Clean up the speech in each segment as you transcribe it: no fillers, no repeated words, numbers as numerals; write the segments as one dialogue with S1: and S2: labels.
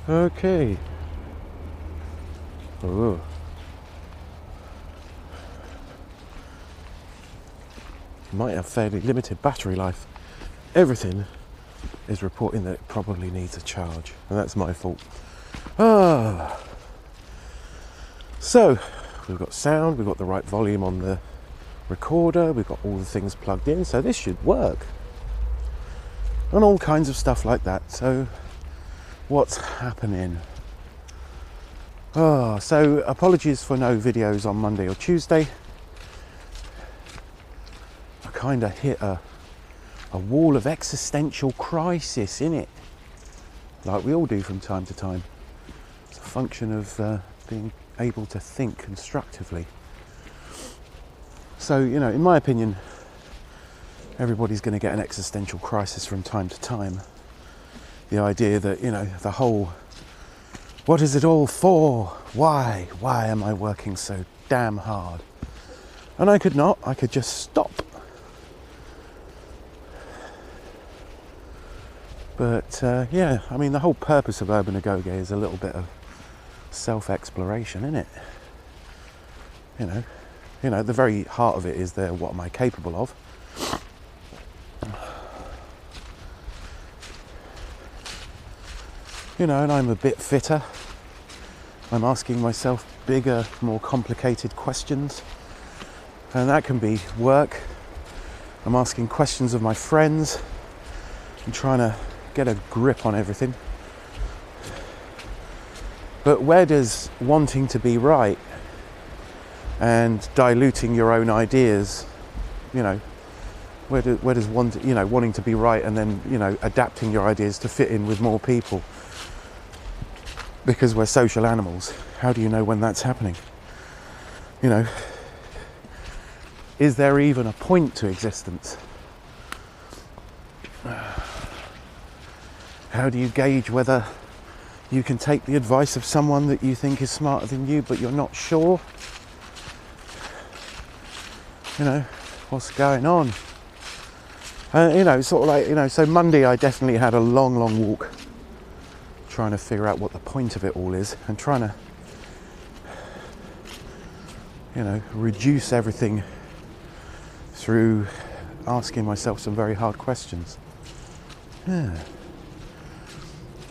S1: Okay. Oh. Might have fairly limited battery life. Everything is reporting that it probably needs a charge, and that's my fault. So we've got sound, we've got the right volume on the recorder, we've got all the things plugged in, so this should work, and all kinds of stuff like that. So what's happening? So apologies for no videos on Monday or Tuesday. I kind of hit a wall of existential crisis, innit? Like we all do from time to time. It's a function of being able to think constructively. So, you know, in my opinion, everybody's going to get an existential crisis from time to time. The idea that, you know, the whole, what is it all for? Why am I working so damn hard? And I could just stop. But yeah, I mean, the whole purpose of Urban Agoge is a little bit of self-exploration, isn't it? You know, the very heart of it is there, what am I capable of? You know, and I'm a bit fitter. I'm asking myself bigger, more complicated questions. And that can be work. I'm asking questions of my friends. I'm trying to get a grip on everything. But where does wanting to be right and diluting your own ideas, you know, where does wanting to be right and then, you know, adapting your ideas to fit in with more people? Because we're social animals. How do you know when that's happening? You know, is there even a point to existence? How do you gauge whether you can take the advice of someone that you think is smarter than you, but you're not sure? You know, what's going on? You know, sort of like, you know, so Monday I definitely had a long walk trying to figure out what the point of it all is and trying to, you know, reduce everything through asking myself some very hard questions. Yeah.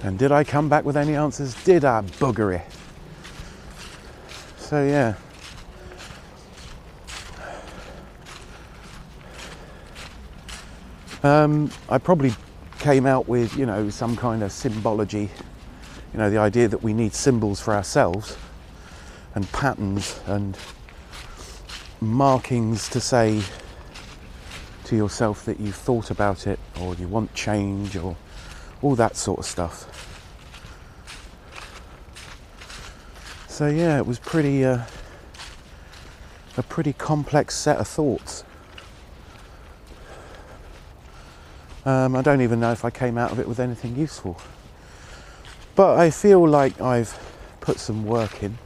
S1: And did I come back with any answers? Did I bugger it? So yeah. I probably came out with, you know, some kind of symbology, you know, the idea that we need symbols for ourselves and patterns and markings to say to yourself that you've thought about it or you want change or all that sort of stuff. So yeah, it was a pretty complex set of thoughts. I don't even know if I came out of it with anything useful. But I feel like I've put some work in.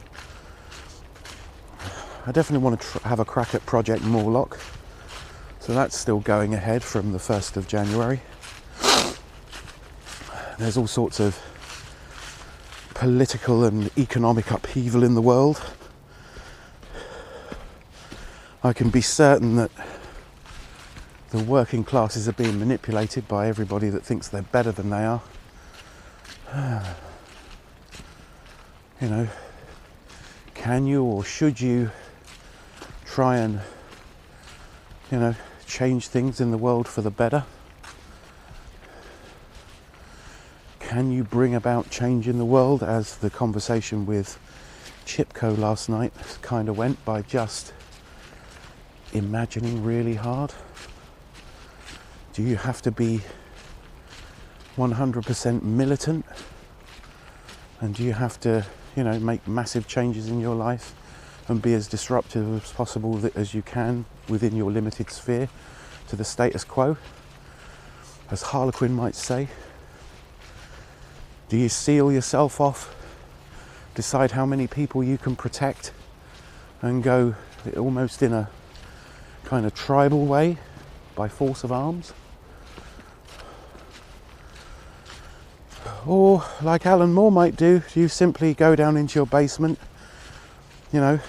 S1: I definitely want to have a crack at Project Morlock. So that's still going ahead from the 1st of January. There's all sorts of political and economic upheaval in the world. I can be certain that the working classes are being manipulated by everybody that thinks they're better than they are. You know, can you or should you try and, you know, change things in the world for the better? Can you bring about change in the world, as the conversation with Chipko last night kind of went, by just imagining really hard? Do you have to be 100% militant? And do you have to, you know, make massive changes in your life and be as disruptive as possible as you can within your limited sphere to the status quo, as Harlequin might say? Do you seal yourself off, decide how many people you can protect, and go almost in a kind of tribal way by force of arms? Or, like Alan Moore might do, you simply go down into your basement, you know,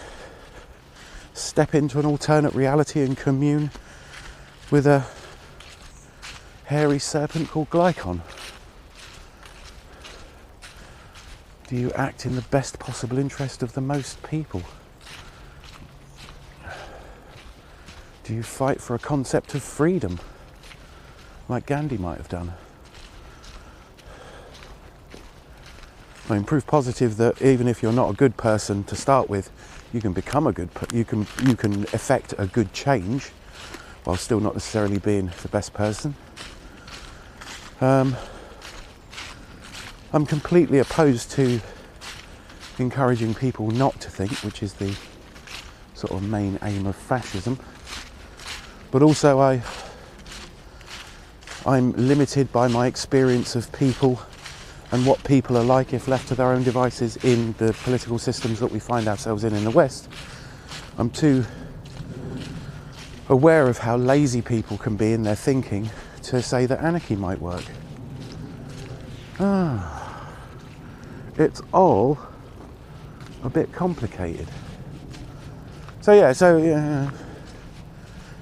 S1: step into an alternate reality and commune with a hairy serpent called Glycon. Do you act in the best possible interest of the most people? Do you fight for a concept of freedom, like Gandhi might have done? I mean, proof positive that even if you're not a good person to start with, you can become a good. You can effect a good change, while still not necessarily being the best person. I'm completely opposed to encouraging people not to think, which is the sort of main aim of fascism. But also I'm limited by my experience of people and what people are like if left to their own devices in the political systems that we find ourselves in the West. I'm too aware of how lazy people can be in their thinking to say that anarchy might work. It's all a bit complicated. So yeah,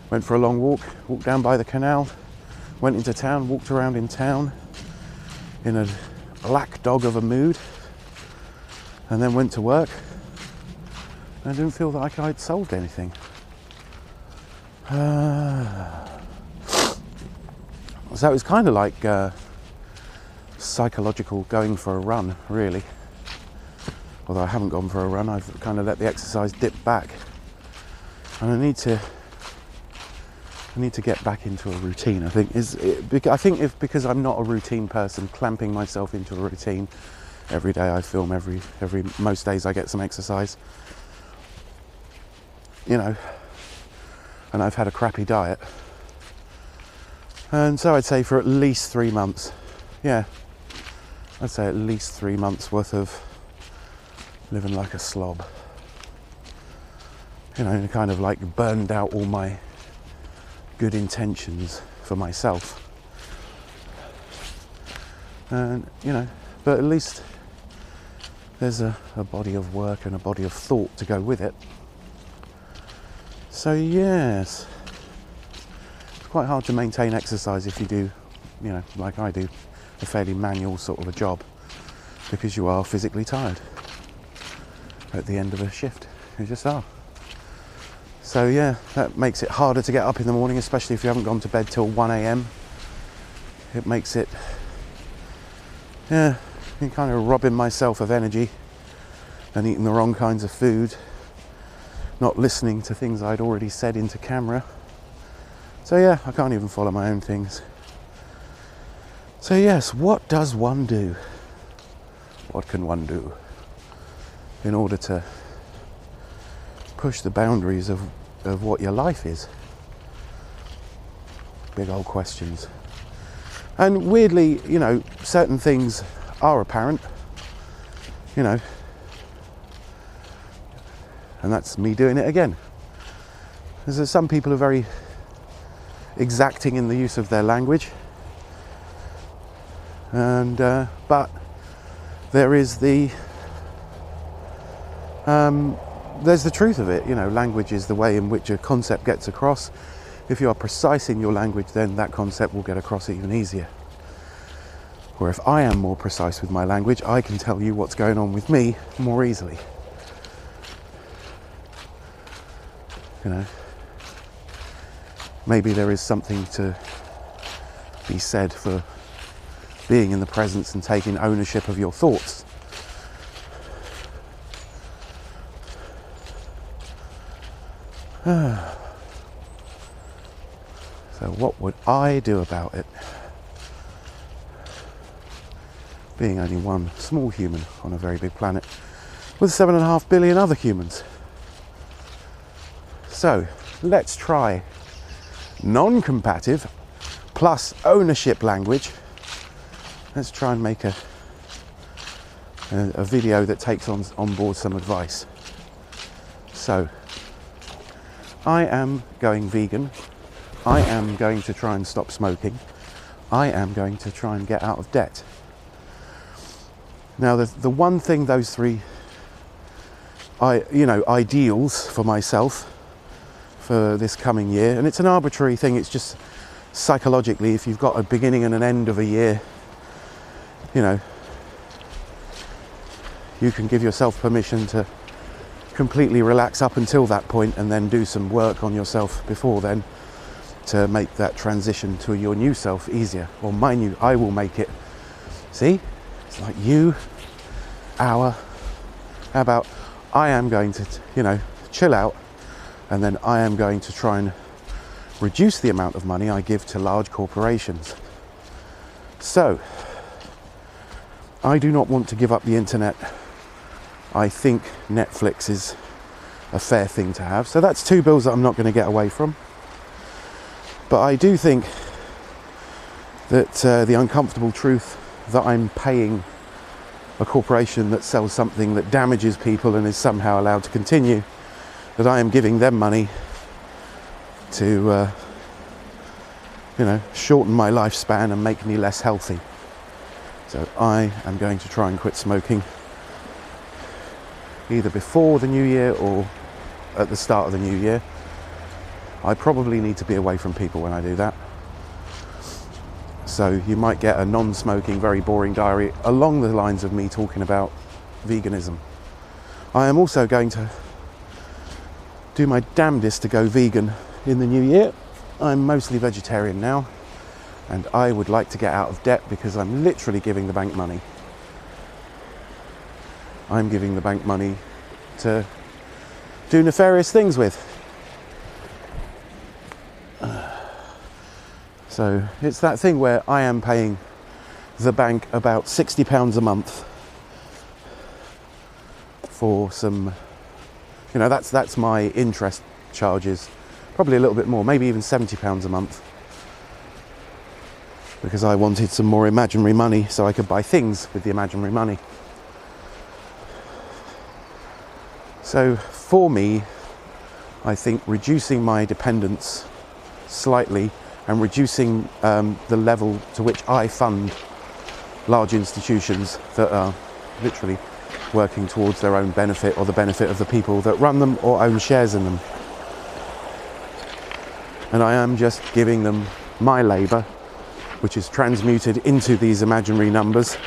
S1: went for a long walked down by the canal, went into town, walked around in town in a black dog of a mood, and then went to work. I didn't feel like I'd solved anything. So it was kind of like psychological going for a run, really. Although I haven't gone for a run, I've kind of let the exercise dip back. And I need to get back into a routine. I think if because I'm not a routine person, clamping myself into a routine every day I film, most days I get some exercise, you know, and I've had a crappy diet, and so I'd say for at least 3 months, I'd say at least 3 months worth of living like a slob, you know, and kind of like burned out all my good intentions for myself, and you know, but at least there's a body of work and a body of thought to go with it. So yes, it's quite hard to maintain exercise if you do, you know, like I do, a fairly manual sort of a job, because you are physically tired at the end of a shift. You just are. So yeah, that makes it harder to get up in the morning, especially if you haven't gone to bed till 1 a.m. It makes it, I'm kind of robbing myself of energy and eating the wrong kinds of food, not listening to things I'd already said into camera. So yeah, I can't even follow my own things. So yes, what does one do? What can one do in order to push the boundaries of what your life is? Big old questions. And weirdly, you know, certain things are apparent, you know, and that's me doing it again. Because some people are very exacting in the use of their language, and but there is there's the truth of it. You know, language is the way in which a concept gets across. If you are precise in your language, then that concept will get across even easier. Or if I am more precise with my language, I can tell you what's going on with me more easily. You know, maybe there is something to be said for being in the presence and taking ownership of your thoughts. So what would I do about it? Being only one small human on a very big planet with 7.5 billion other humans. So let's try non-combative plus ownership language. Let's try and make a video that takes on board some advice. So I am going vegan. I am going to try and stop smoking. I am going to try and get out of debt. Now, the one thing those three, ideals for myself for this coming year, and it's an arbitrary thing, it's just psychologically, if you've got a beginning and an end of a year, you can give yourself permission to completely relax up until that point and then do some work on yourself before then to make that transition to your new self easier. Or I will make it. See? It's like how about I am going to, chill out, and then I am going to try and reduce the amount of money I give to large corporations. So, I do not want to give up the internet. I think Netflix is a fair thing to have. So that's two bills that I'm not going to get away from. But I do think that the uncomfortable truth that I'm paying a corporation that sells something that damages people and is somehow allowed to continue, that I am giving them money to, shorten my lifespan and make me less healthy. So I am going to try and quit smoking either before the new year or at the start of the new year. I probably need to be away from people when I do that. So you might get a non-smoking, very boring diary along the lines of me talking about veganism. I am also going to do my damnedest to go vegan in the new year. I'm mostly vegetarian now, and I would like to get out of debt because I'm literally giving the bank money. I'm giving the bank money to do nefarious things with. So it's that thing where I am paying the bank about £60 a month for some, that's my interest charges, probably a little bit more, maybe even £70 a month, because I wanted some more imaginary money so I could buy things with the imaginary money. So for me, I think reducing my dependence slightly and reducing the level to which I fund large institutions that are literally working towards their own benefit or the benefit of the people that run them or own shares in them. And I am just giving them my labour, which is transmuted into these imaginary numbers.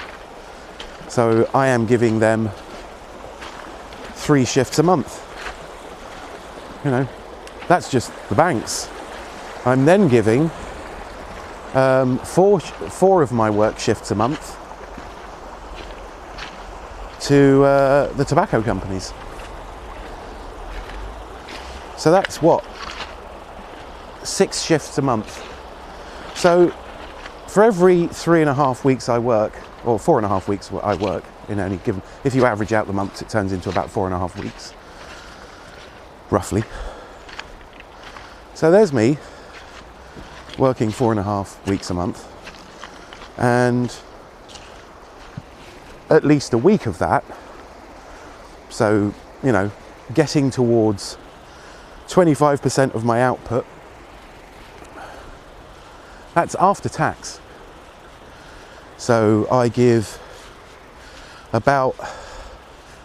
S1: So I am giving them 3 shifts a month. That's just the banks. I'm then giving 4 of my work shifts a month to the tobacco companies. So that's what? 6 shifts a month. So for every 3.5 weeks I work, or 4.5 weeks I work in any given, if you average out the months, it turns into about 4.5 weeks, roughly. So there's me working 4.5 weeks a month, and at least a week of that, so getting towards 25% of my output, that's after tax. So I give about,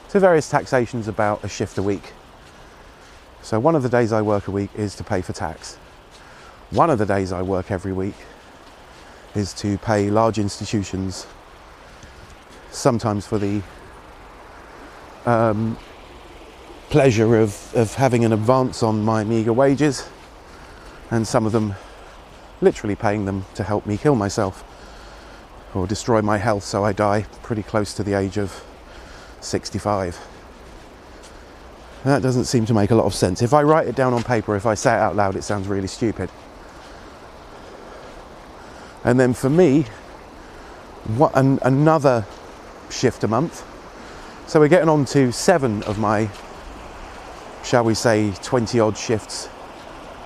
S1: to various taxations, about a shift a week. So one of the days I work a week is to pay for tax. One of the days I work every week is to pay large institutions, sometimes for the pleasure of having an advance on my meagre wages, and some of them literally paying them to help me kill myself or destroy my health so I die pretty close to the age of 65. That doesn't seem to make a lot of sense. If I write it down on paper, if I say it out loud, it sounds really stupid. And then for me, another shift a month. So we're getting on to 7 of my, shall we say, 20 odd shifts.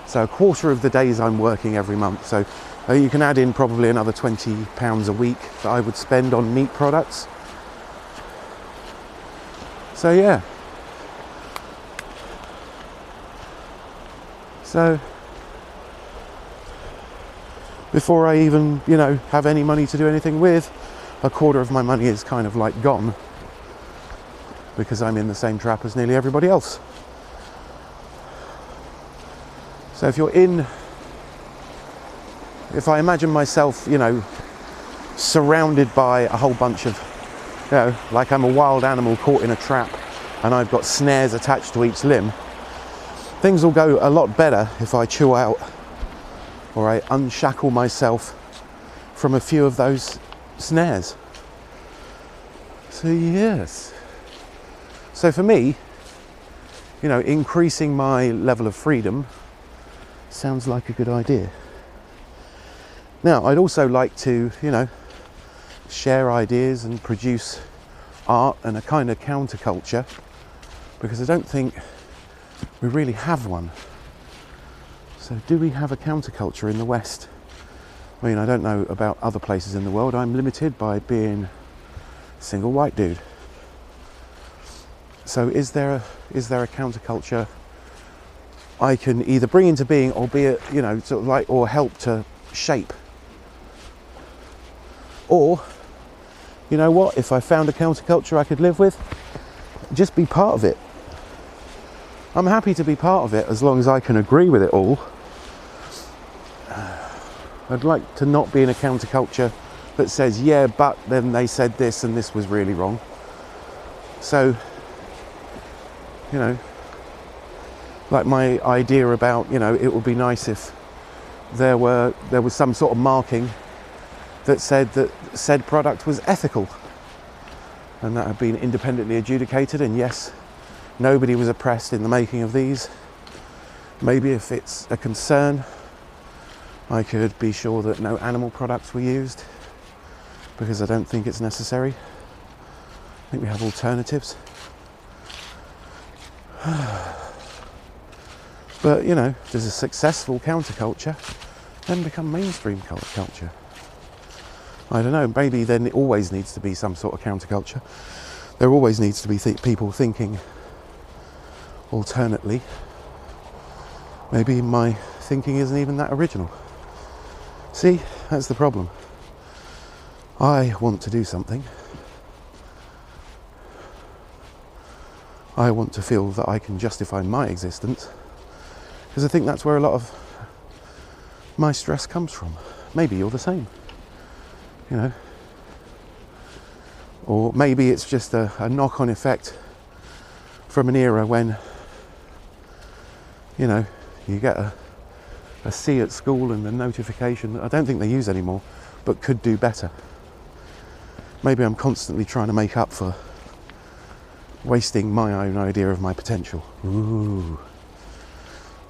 S1: So a quarter of the days I'm working every month. So you can add in probably another £20 a week that I would spend on meat products. So yeah. So before I even, have any money to do anything with, a quarter of my money is kind of like gone because I'm in the same trap as nearly everybody else. So if I imagine myself, you know, surrounded by a whole bunch of, you know, like I'm a wild animal caught in a trap and I've got snares attached to each limb, things will go a lot better if I chill out or I unshackle myself from a few of those snares. So yes. So for me, you know, increasing my level of freedom sounds like a good idea. Now, I'd also like to, you know, share ideas and produce art and a kind of counterculture, because I don't think we really have one. So do we have a counterculture in the West? I mean, I don't know about other places in the world. I'm limited by being a single white dude. So is there a counterculture I can either bring into being or be a, you know, sort of like, or help to shape? Or, you know what, if I found a counterculture I could live with, just be part of it. I'm happy to be part of it as long as I can agree with it all. I'd like to not be in a counterculture that says, yeah, but then they said this and this was really wrong. So, you know, like my idea about, you know, it would be nice if there was some sort of marking that said product was ethical and that had been independently adjudicated, and yes, nobody was oppressed in the making of these. Maybe if it's a concern, I could be sure that no animal products were used, because I don't think it's necessary. I think we have alternatives. But, you know, if there's a successful counterculture, then become mainstream culture. I don't know, maybe then it always needs to be some sort of counterculture. There always needs to be people thinking alternately. Maybe my thinking isn't even that original. See, that's the problem. I want to do something. I want to feel that I can justify my existence, because I think that's where a lot of my stress comes from. Maybe you're the same, you know. Or maybe it's just a knock-on effect from an era when, you know, you get a C at school and a notification that I don't think they use anymore, but could do better. Maybe I'm constantly trying to make up for wasting my own idea of my potential. Ooh.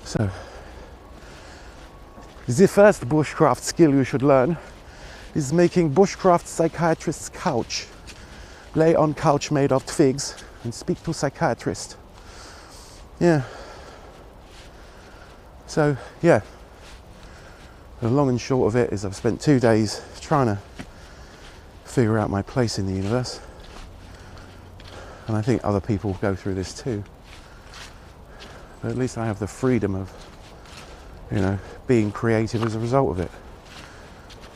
S1: So, the first bushcraft skill you should learn is making bushcraft psychiatrist's couch. Lay on couch made of twigs and speak to psychiatrist. Yeah. So, yeah. The long and short of it is I've spent 2 days trying to figure out my place in the universe. And I think other people go through this too. But at least I have the freedom of, you know, being creative as a result of it.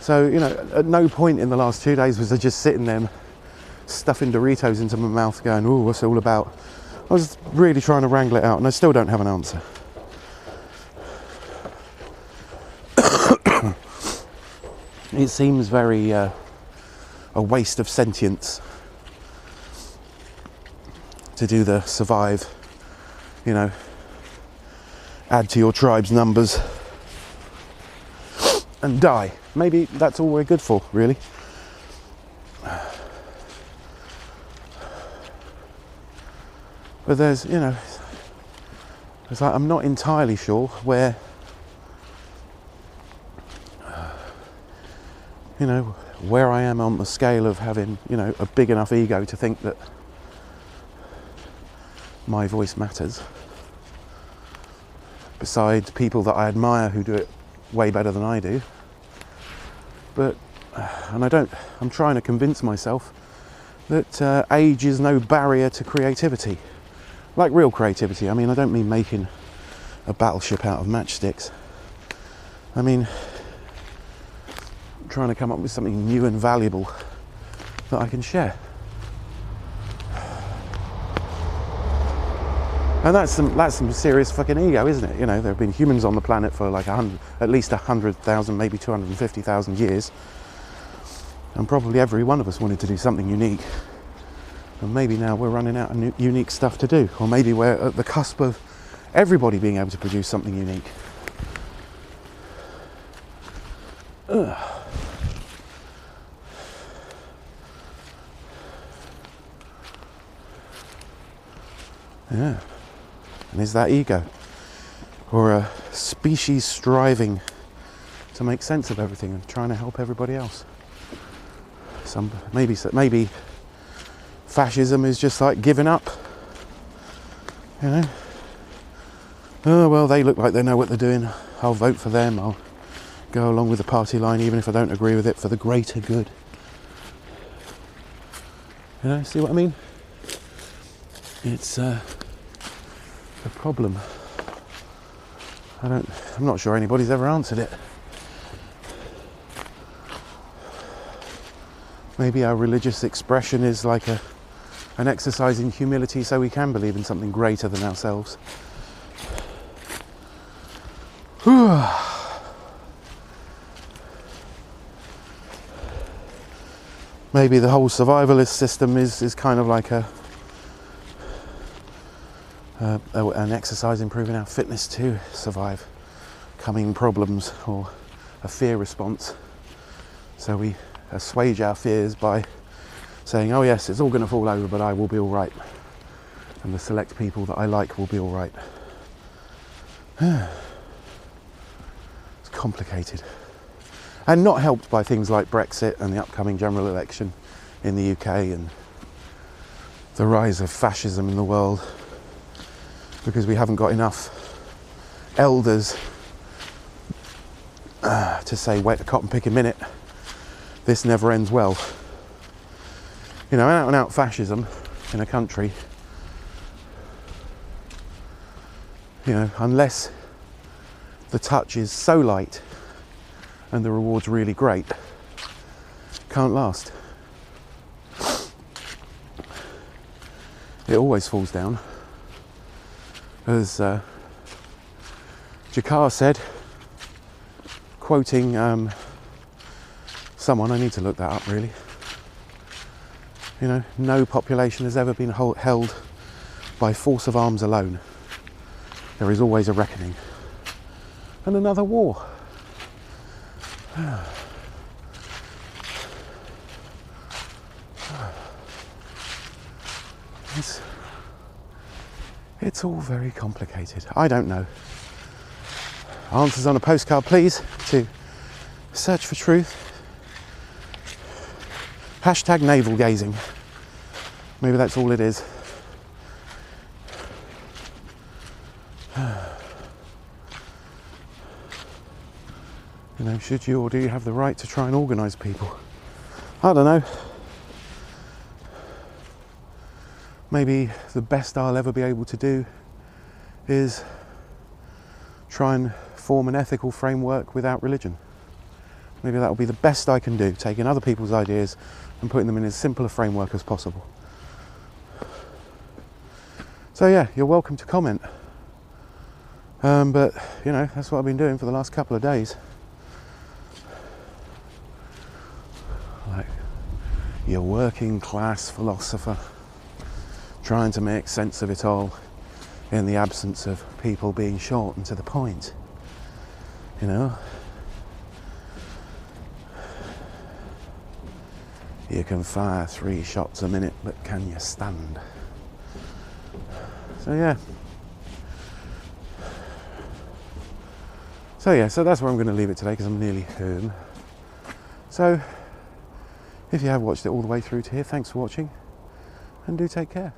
S1: So, you know, at no point in the last 2 days was I just sitting there stuffing Doritos into my mouth going, ooh, what's it all about? I was really trying to wrangle it out, and I still don't have an answer. It seems very a waste of sentience to do the survive, you know, add to your tribe's numbers and die. Maybe that's all we're good for, really. But there's, you know, it's like I'm not entirely sure where, you know, where I am on the scale of having, you know, a big enough ego to think that my voice matters, besides people that I admire who do it way better than I do. But, and I'm trying to convince myself that age is no barrier to creativity. Like real creativity. I mean, I don't mean making a battleship out of matchsticks. I mean, trying to come up with something new and valuable that I can share. And that's some serious fucking ego, isn't it? You know, there have been humans on the planet for like at least 100,000, maybe 250,000 years. And probably every one of us wanted to do something unique. And maybe now we're running out of unique stuff to do. Or maybe we're at the cusp of everybody being able to produce something unique. Ugh. Yeah. And is that ego? Or a species striving to make sense of everything and trying to help everybody else? Maybe fascism is just like giving up. You know? Oh, well, they look like they know what they're doing. I'll vote for them. I'll go along with the party line even if I don't agree with it for the greater good. You know, see what I mean? It's a problem. I'm not sure anybody's ever answered it. Maybe our religious expression is like an exercise in humility so we can believe in something greater than ourselves. Maybe the whole survivalist system is kind of like an exercise in improving our fitness to survive coming problems, or a fear response. So we assuage our fears by saying, oh yes, it's all going to fall over, but I will be all right. And the select people that I like will be all right. It's complicated. And not helped by things like Brexit and the upcoming general election in the UK and the rise of fascism in the world. Because we haven't got enough elders to say, wait a cotton pick a minute, this never ends well. You know, out and out fascism in a country, you know, unless the touch is so light and the reward's really great, can't last. It always falls down. As Jakar said, quoting someone, I need to look that up really. You know, no population has ever been held by force of arms alone. There is always a reckoning. And another war. It's all very complicated. I don't know. Answers on a postcard, please, to search for truth. Hashtag navel gazing. Maybe that's all it is. You know, should you or do you have the right to try and organise people? I don't know. Maybe the best I'll ever be able to do is try and form an ethical framework without religion. Maybe that will be the best I can do, taking other people's ideas and putting them in as simple a framework as possible. So yeah, you're welcome to comment. But, you know, that's what I've been doing for the last couple of days. Like, your working class philosopher, trying to make sense of it all in the absence of people being short and to the point, you know. You can fire 3 shots a minute, but can you stand? So yeah. So that's where I'm going to leave it today, because I'm nearly home. So if you have watched it all the way through to here, thanks for watching, and do take care.